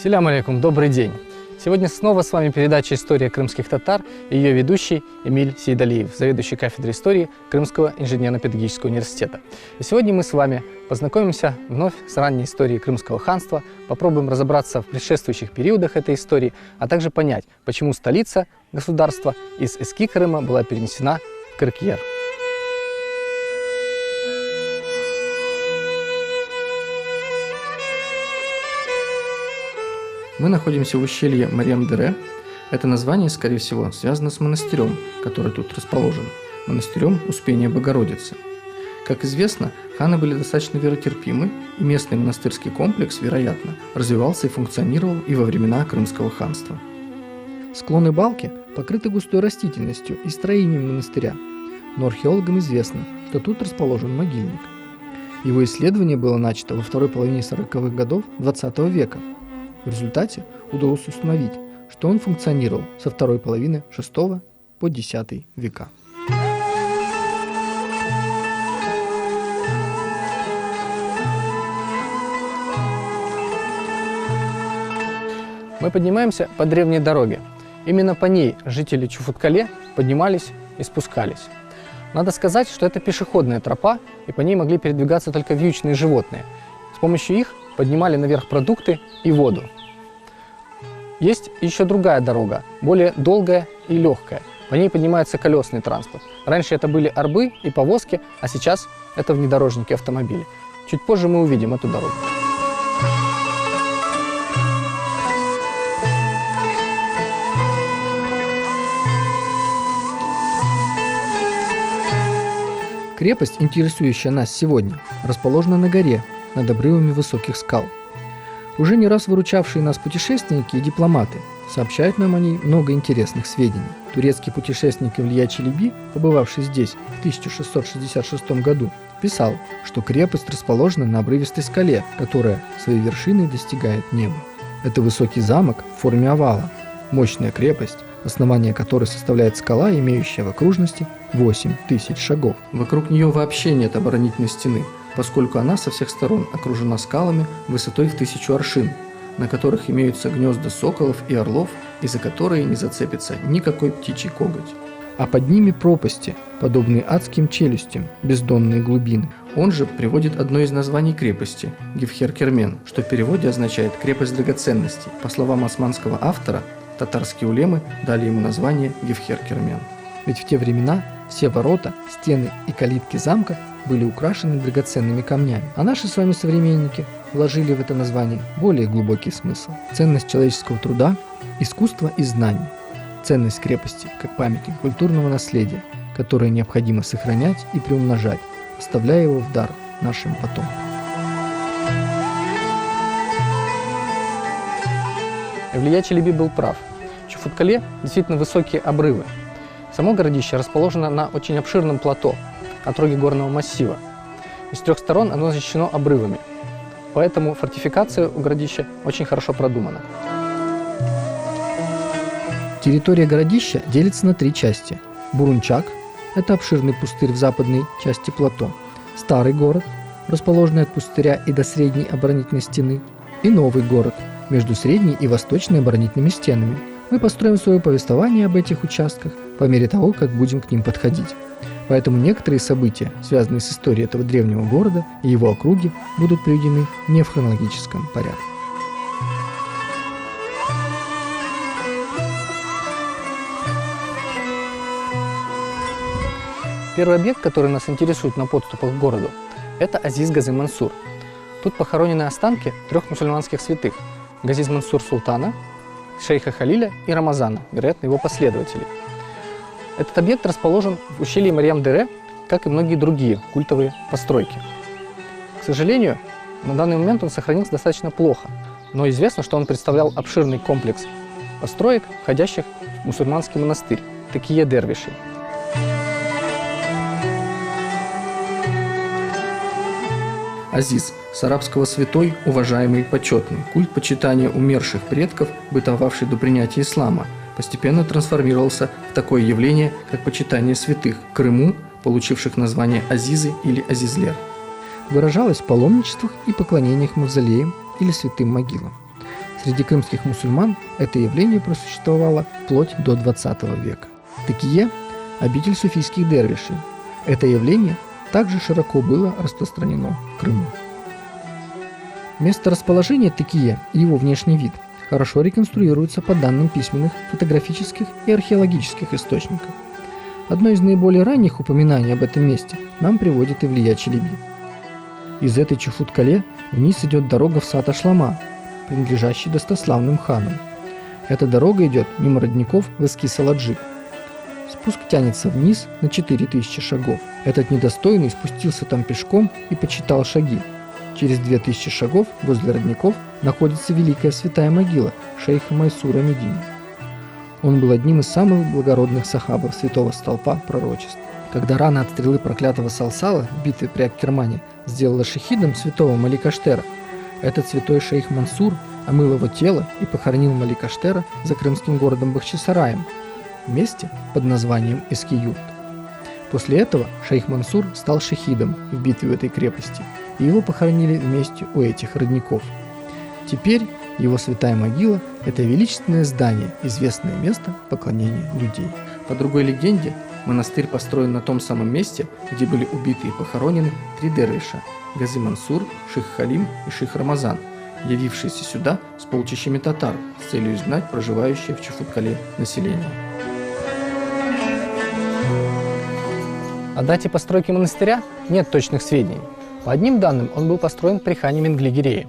Селям алейкум, добрый день! Сегодня снова с вами передача «История крымских татар» и ее ведущий Эмиль Сейдалиев, заведующий кафедрой истории Крымского инженерно-педагогического университета. И сегодня мы с вами познакомимся вновь с ранней историей Крымского ханства, попробуем разобраться в предшествующих периодах этой истории, а также понять, почему столица государства из Эски Крыма была перенесена в Кыркьер. Мы находимся в ущелье Мариам-Дере. Это название, скорее всего, связано с монастырем, который тут расположен, монастырем Успения Богородицы. Как известно, ханы были достаточно веротерпимы, и местный монастырский комплекс, вероятно, развивался и функционировал и во времена Крымского ханства. Склоны балки покрыты густой растительностью и строением монастыря, но археологам известно, что тут расположен могильник. Его исследование было начато во второй половине 40-х годов XX века. В результате удалось установить, что он функционировал со второй половины VI по X века. Мы поднимаемся по древней дороге. Именно по ней жители Чуфуткале поднимались и спускались. Надо сказать, что это пешеходная тропа, и по ней могли передвигаться только вьючные животные. С помощью их поднимали наверх продукты и воду. Есть еще другая дорога, более долгая и легкая. По ней поднимается колесный транспорт. Раньше это были арбы и повозки, а сейчас это внедорожники, автомобили. Чуть позже мы увидим эту дорогу. Крепость, интересующая нас сегодня, расположена на горе, над обрывами высоких скал. Уже не раз выручавшие нас путешественники и дипломаты сообщают нам о ней много интересных сведений. Турецкий путешественник Илья Челеби, побывавший здесь в 1666 году, писал, что крепость расположена на обрывистой скале, которая своей вершиной достигает неба. Это высокий замок в форме овала, мощная крепость, основание которой составляет скала, имеющая в окружности 8000 шагов. Вокруг нее вообще нет оборонительной стены, поскольку она со всех сторон окружена скалами высотой в 1000 аршин, на которых имеются гнезда соколов и орлов, и за которые не зацепится никакой птичий коготь. А под ними пропасти, подобные адским челюстям, бездонные глубины. Он же приводит одно из названий крепости – Гевхер-Кермен, что в переводе означает «крепость драгоценностей». По словам османского автора, татарские улемы дали ему название Гевхер-Кермен. Ведь в те времена все ворота, стены и калитки замка были украшены драгоценными камнями, а наши с вами современники вложили в это название более глубокий смысл. Ценность человеческого труда, искусства и знаний. Ценность крепости как памятник культурного наследия, которое необходимо сохранять и приумножать, оставляя его в дар нашим потомкам. Илья Челеби был прав. В Чуфуткале действительно высокие обрывы. Само городище расположено на очень обширном плато, отроге горного массива. И с 3 сторон оно защищено обрывами. Поэтому фортификация у городища очень хорошо продумана. Территория городища делится на 3 части. Бурунчак – это обширный пустырь в западной части плато. Старый город, расположенный от пустыря и до средней оборонительной стены. И новый город, между средней и восточной оборонительными стенами. Мы построим свое повествование об этих участках по мере того, как будем к ним подходить. Поэтому некоторые события, связанные с историей этого древнего города и его округи, будут приведены не в хронологическом порядке. Первый объект, который нас интересует на подступах к городу, это Азиз Гази Мансур. Тут похоронены останки 3 мусульманских святых – Газиз Мансур Султана, шейха Халиля и Рамазана, вероятно, его последователей. Этот объект расположен в ущелье Мариам-Дере, как и многие другие культовые постройки. К сожалению, на данный момент он сохранился достаточно плохо, но известно, что он представлял обширный комплекс построек, входящих в мусульманский монастырь Текие Дервишей. Азиз с арабского святой, уважаемый и почетный. Культ почитания умерших предков, бытовавший до принятия ислама, постепенно трансформировался в такое явление, как почитание святых в Крыму, получивших название Азизы или Азизлер. Выражалось в паломничествах и поклонениях мавзолеям или святым могилам. Среди крымских мусульман это явление просуществовало вплоть до XX века. Текие – обитель суфийских дервишей. Это явление также широко было распространено в Крыму. Место расположения Текие и его внешний вид хорошо реконструируются по данным письменных, фотографических и археологических источников. Одно из наиболее ранних упоминаний об этом месте нам приводит Ивлия Челеби. Из этой Чуфут-Кале вниз идет дорога в сад Ашлама, принадлежащий достославным ханам. Эта дорога идет мимо родников в Эскис-Аладжик. Спуск тянется вниз на 4000 шагов. Этот недостойный спустился там пешком и почитал шаги. Через 2000 шагов возле родников находится великая святая могила шейха Майсура Медини. Он был одним из самых благородных сахабов святого столпа пророчеств. Когда рана от стрелы проклятого Салсала в битве при Аккермане сделала шахидом святого Малик-Аштера, этот святой шейх Мансур омыл его тело и похоронил Малик-Аштера за крымским городом Бахчисараем, в месте под названием Эски-Юрт. После этого шейх Мансур стал шахидом в битве в этой крепости, и его похоронили вместе у этих родников. Теперь его святая могила – это величественное здание, известное место поклонения людей. По другой легенде, монастырь построен на том самом месте, где были убиты и похоронены 3 дервиша – Гази Мансур, шейх Халим и шейх Рамазан, явившиеся сюда с полчищами татар с целью изгнать проживающее в Чуфут-Кале население. О дате постройки монастыря нет точных сведений. По одним данным, он был построен при хане Менгли-Гирее.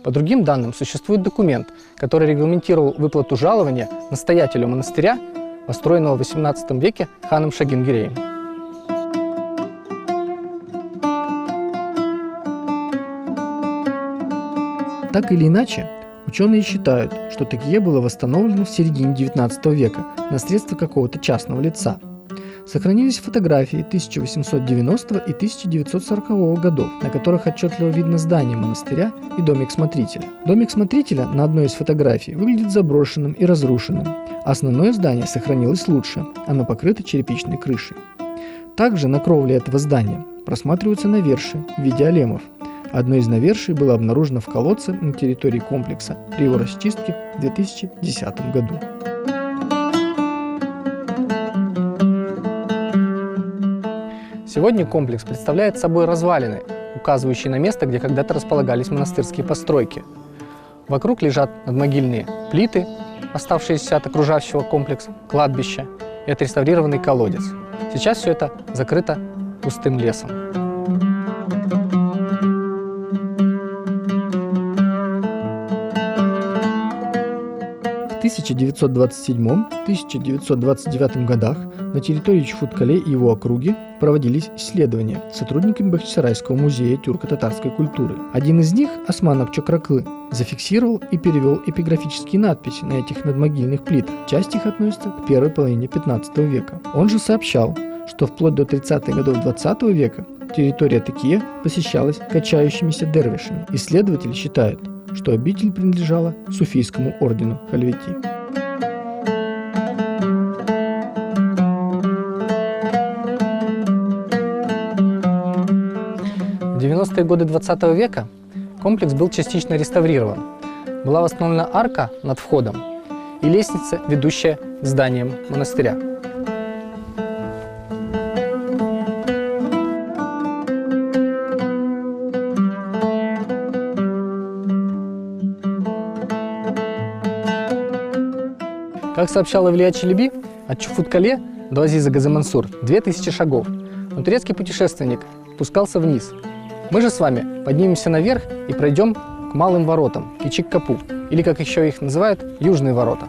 По другим данным, существует документ, который регламентировал выплату жалования настоятелю монастыря, построенного в XVIII веке ханом Шагин-Гиреем. Так или иначе, ученые считают, что Текие было восстановлено в середине XIX века на средства какого-то частного лица. Сохранились фотографии 1890 и 1940 годов, на которых отчетливо видно здание монастыря и домик смотрителя. Домик смотрителя на одной из фотографий выглядит заброшенным и разрушенным, а основное здание сохранилось лучше, оно покрыто черепичной крышей. Также на кровле этого здания просматриваются навершия в виде алемов. Одно из наверший было обнаружено в колодце на территории комплекса при его расчистке в 2010 году. Сегодня комплекс представляет собой развалины, указывающие на место, где когда-то располагались монастырские постройки. Вокруг лежат надмогильные плиты, оставшиеся от окружающего комплекса кладбища, и отреставрированный колодец. Сейчас все это закрыто густым лесом. В 1927-1929 годах на территории Чуфут-Кале и его округе проводились исследования сотрудниками Бахчисарайского музея тюрко-татарской культуры. Один из них, Османов Чокраклы, зафиксировал и перевел эпиграфические надписи на этих надмогильных плитах. Часть их относится к первой половине 15 века. Он же сообщал, что вплоть до 30-х годов 20 века территория Текие посещалась качающимися дервишами. Исследователи считают, что обитель принадлежала суфийскому ордену Хальвети. В 90-е годы 20 века комплекс был частично реставрирован. Была восстановлена арка над входом и лестница, ведущая к зданиям монастыря. Как сообщал Ивлия Челеби, от Чуфут-Кале до Азиза Гази Мансур 2000 шагов, но турецкий путешественник спускался вниз. Мы же с вами поднимемся наверх и пройдем к малым воротам, Кичик-Капу, или, как еще их называют, Южные ворота.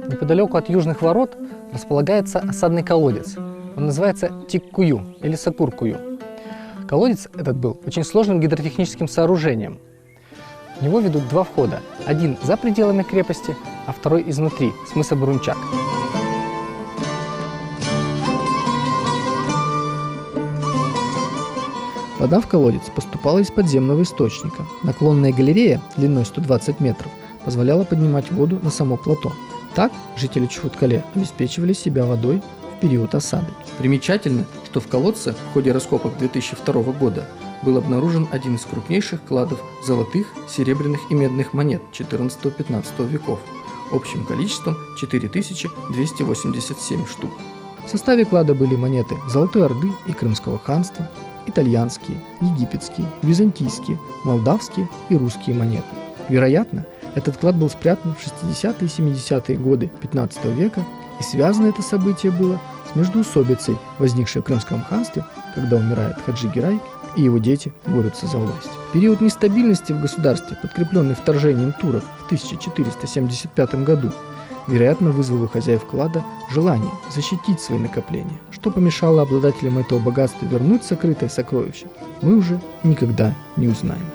Неподалеку от Южных ворот располагается осадный колодец. Он называется Тиккую или Сакуркую. Колодец этот был очень сложным гидротехническим сооружением. В него ведут 2 входа. Один за пределами крепости, а второй изнутри, с мыса Бурунчак. Вода в колодец поступала из подземного источника. Наклонная галерея длиной 120 метров позволяла поднимать воду на само плато. Так жители Чхоткале обеспечивали себя водой в период осады. Примечательно, что в колодце в ходе раскопок 2002 года был обнаружен один из крупнейших кладов золотых, серебряных и медных монет XIV-XV веков общим количеством 4287 штук. В составе клада были монеты Золотой Орды и Крымского ханства, итальянские, египетские, византийские, молдавские и русские монеты. Вероятно, этот клад был спрятан в 60-е и 70-е годы XV века, и связано это событие было с междоусобицей, возникшей в Крымском ханстве, когда умирает Хаджи Герай и его дети борются за власть. Период нестабильности в государстве, подкрепленный вторжением турок в 1475 году, вероятно, вызвал у хозяев клада желание защитить свои накопления. Что помешало обладателям этого богатства вернуть сокрытое сокровище, мы уже никогда не узнаем.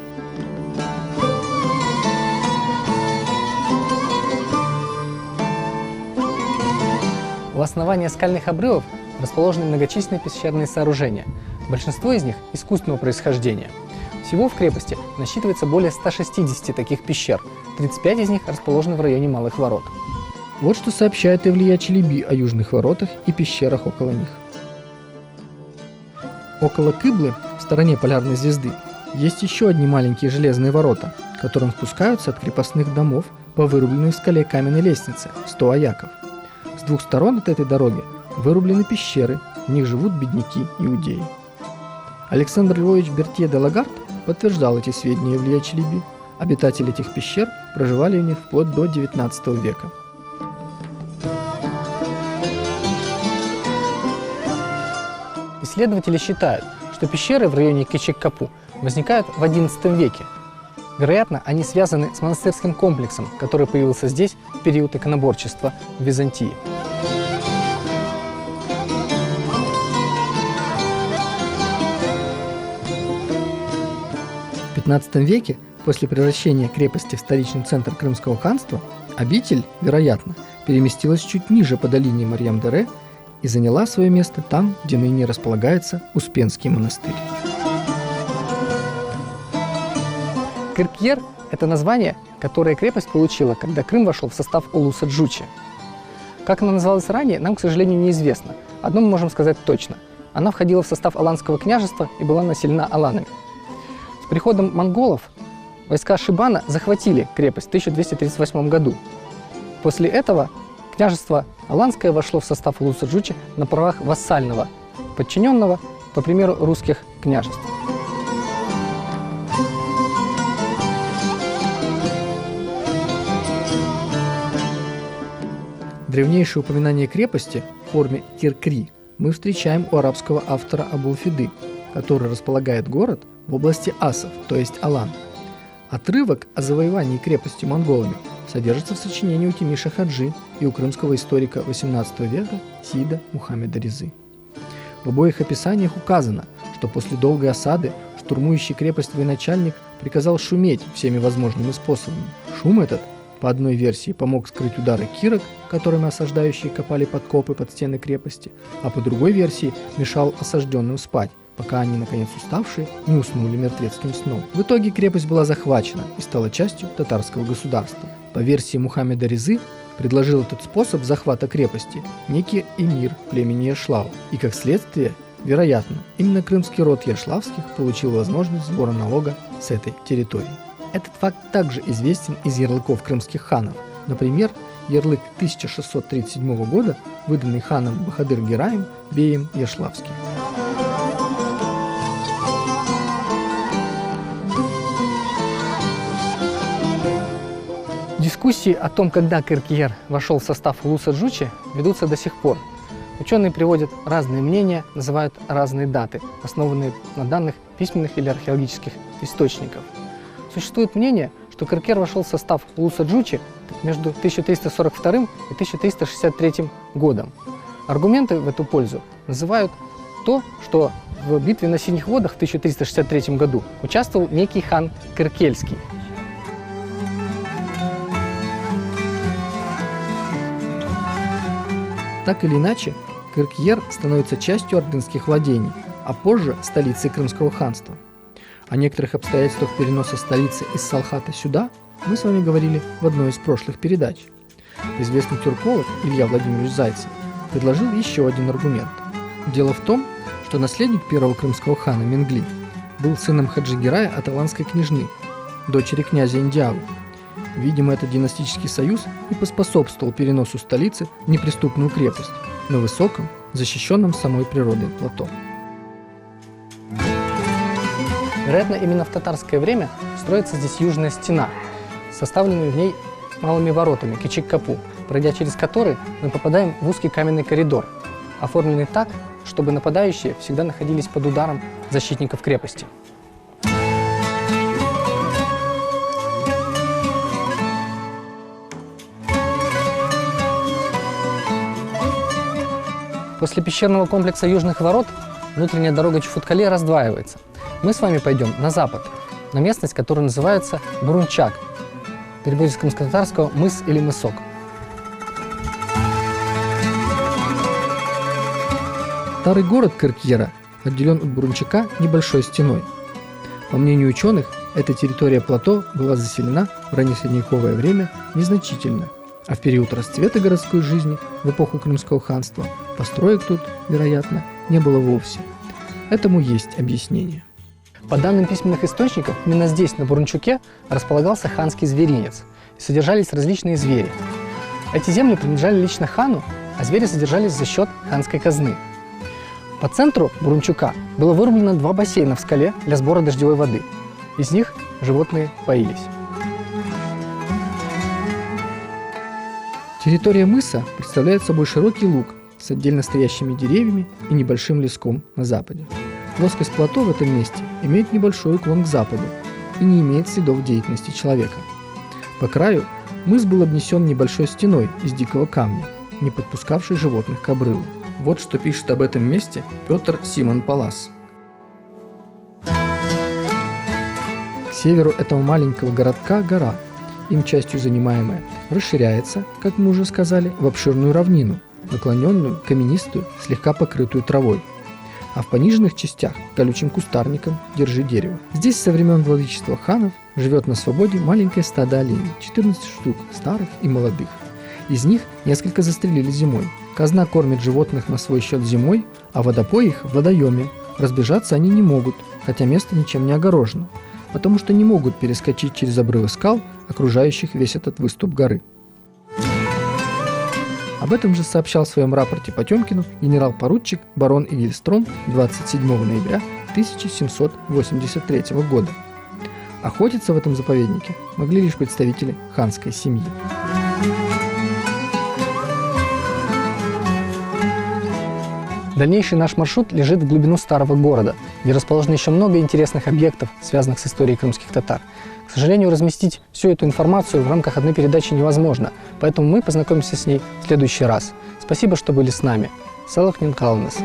У основания скальных обрывов расположены многочисленные пещерные сооружения. Большинство из них искусственного происхождения. Всего в крепости насчитывается более 160 таких пещер. 35 из них расположены в районе Малых Ворот. Вот что сообщает Эвлия Челеби о южных воротах и пещерах около них. Около Кыблы, в стороне полярной звезды, есть еще одни маленькие железные ворота, к которым спускаются от крепостных домов по вырубленной в скале каменной лестнице в 100 аяков. С двух сторон от этой дороги вырублены пещеры, в них живут бедняки-иудеи. Александр Львович Бертье де Лагард подтверждал эти сведения Эвлия Челеби. Обитатели этих пещер проживали в них вплоть до XIX века. Исследователи считают, что пещеры в районе Кечек-Капу возникают в XI веке. Вероятно, они связаны с монастырским комплексом, который появился здесь в период иконоборчества в Византии. В XV веке, после превращения крепости в столичный центр Крымского ханства, обитель, вероятно, переместилась чуть ниже по долине Марьям-Дере и заняла свое место там, где ныне располагается Успенский монастырь. Кыркьер – это название, которое крепость получила, когда Крым вошел в состав улуса Джучи. Как она называлась ранее, нам, к сожалению, неизвестно. Одно мы можем сказать точно. Она входила в состав Аланского княжества и была населена аланами. С приходом монголов войска Шибана захватили крепость в 1238 году. После этого княжество Аланское вошло в состав улуса Джучи на правах вассального подчиненного, по примеру русских княжеств. Древнейшее упоминание крепости в форме Киркри мы встречаем у арабского автора Абул-Фиды, который располагает город в области Асов, то есть Алан. Отрывок о завоевании крепости монголами содержится в сочинении у Тимиша Хаджи и у крымского историка XVIII века Сиида Мухаммеда Резы. В обоих описаниях указано, что после долгой осады штурмующий крепость военачальник приказал шуметь всеми возможными способами. Шум этот, по одной версии, помог скрыть удары кирок, которыми осаждающие копали подкопы под стены крепости, а по другой версии мешал осажденным спать, пока они, наконец уставшие, не уснули мертвецким сном. В итоге крепость была захвачена и стала частью татарского государства. По версии Мухаммеда Резы, предложил этот способ захвата крепости некий эмир племени Яшлау, и как следствие, вероятно, именно крымский род Яшлавских получил возможность сбора налога с этой территории. Этот факт также известен из ярлыков крымских ханов. Например, ярлык 1637 года, выданный ханом Бахадыр-Гераем беем Яшлавским. Дискуссии о том, когда Кыркьер вошел в состав улуса Джучи, ведутся до сих пор. Ученые приводят разные мнения, называют разные даты, основанные на данных письменных или археологических источников. Существует мнение, что Кыркьер вошел в состав улуса Джучи между 1342 и 1363 годом. Аргументы в эту пользу называют то, что в битве на Синих водах в 1363 году участвовал некий хан Кыркельский. Так или иначе, Кыркьер становится частью ордынских владений, а позже столицей Крымского ханства. О некоторых обстоятельствах переноса столицы из Салхата сюда мы с вами говорили в одной из прошлых передач. Известный тюрколог Илья Владимирович Зайцев предложил еще один аргумент. Дело в том, что наследник первого крымского хана Менгли был сыном Хаджигерая от аланской княжны, дочери князя Индиавы. Видимо, этот династический союз и поспособствовал переносу столицы в неприступную крепость на высоком, защищенном самой природой плато. Вероятно, именно в татарское время строится здесь южная стена, составленная в ней малыми воротами, Кичик-Капу, пройдя через которые мы попадаем в узкий каменный коридор, оформленный так, чтобы нападающие всегда находились под ударом защитников крепости. После пещерного комплекса южных ворот внутренняя дорога Чуфуткале раздваивается. Мы с вами пойдем на запад, на местность, которая называется Бурунчак, в переводе с крымско-татарского «мыс» или «мысок». Старый город Кыркьера отделен от Бурунчака небольшой стеной. По мнению ученых, эта территория плато была заселена в раннесредневековое время незначительно, а в период расцвета городской жизни в эпоху Крымского ханства построек тут, вероятно, не было вовсе. Этому есть объяснение. По данным письменных источников, именно здесь, на Бурунчуке, располагался ханский зверинец и содержались различные звери. Эти земли принадлежали лично хану, а звери содержались за счет ханской казны. По центру Бурунчука было вырублено 2 бассейна в скале для сбора дождевой воды. Из них животные поились. Территория мыса представляет собой широкий луг с отдельно стоящими деревьями и небольшим леском на западе. Плоскость плато в этом месте имеет небольшой уклон к западу и не имеет следов деятельности человека. По краю мыс был обнесен небольшой стеной из дикого камня, не подпускавшей животных к обрыву. Вот что пишет об этом месте Петр Симон Палас. К северу этого маленького городка гора, им частью занимаемая, расширяется, как мы уже сказали, в обширную равнину, наклоненную, каменистую, слегка покрытую травой. А в пониженных частях – колючим кустарником держи дерево. Здесь со времен владычества ханов живет на свободе маленькое стадо оленей, 14 штук, старых и молодых. Из них несколько застрелили зимой. Казна кормит животных на свой счет зимой, а водопой их в водоеме. Разбежаться они не могут, хотя место ничем не огорожено, потому что не могут перескочить через обрывы скал, окружающих весь этот выступ горы. Об этом же сообщал в своем рапорте Потемкину генерал-поручик барон Игельстром 27 ноября 1783 года. Охотиться в этом заповеднике могли лишь представители ханской семьи. Дальнейший наш маршрут лежит в глубину старого города, где расположено еще много интересных объектов, связанных с историей крымских татар. К сожалению, разместить всю эту информацию в рамках одной передачи невозможно, поэтому мы познакомимся с ней в следующий раз. Спасибо, что были с нами. Салах Нинкалнес.